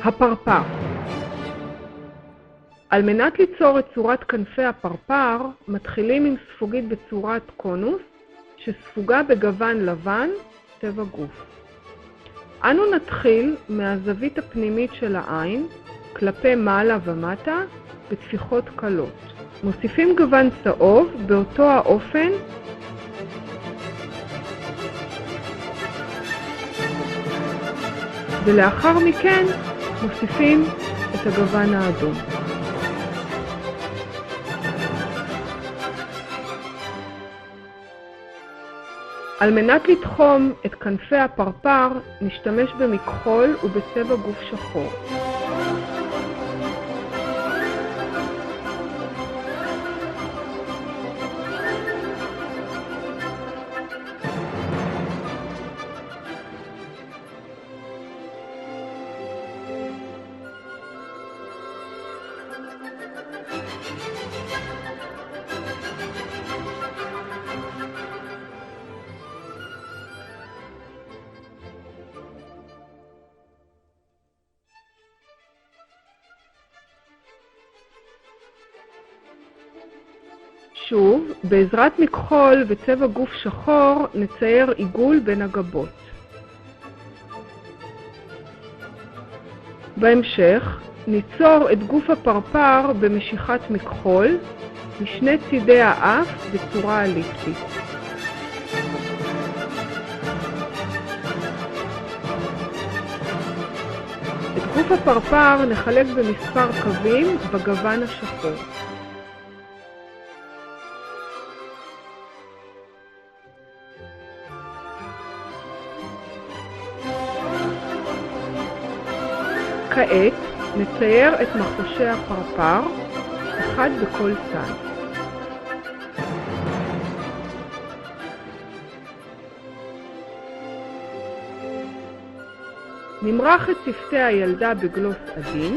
הפרפר. על מנת ליצור את צורת כנפי הפרפר, מתחילים עם ספוגית בצורת קונוס, שספוגה בגוון לבן, צבע גוף. אנו נתחיל מהזווית הפנימית של העין, כלפי מעלה ומטה, בטפיחות קלות. מוסיפים גוון צהוב באותו האופן, ולאחר מכן מוסיפים את הגוון האדום. על מנת לתחום את כנפי הפרפר, נשתמש במכחול ובצבע גוף שחור. שוב, בעזרת מכחול וצבע גוף שחור נצייר עיגול בין הגבות. בהמשך ניצור את גוף הפרפר במשיכת מכחול משני צידי האף בצורה אליפטית. את גוף הפרפר נחלק במספר קווים בגוון השחור. כעת נצייר את מחושי הפרפר, אחד בכל צד. נמרח את צפתי הילדה בגלוס עדין.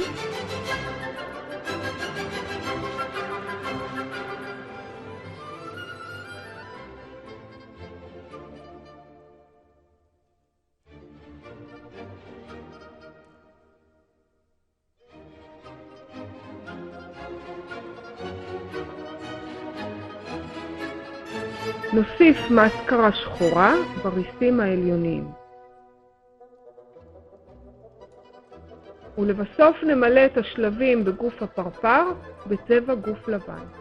נוסיף מאסקרה שחורה בריסים העליוניים. ולבסוף נמלא את השלבים בגוף הפרפר בצבע גוף לבן.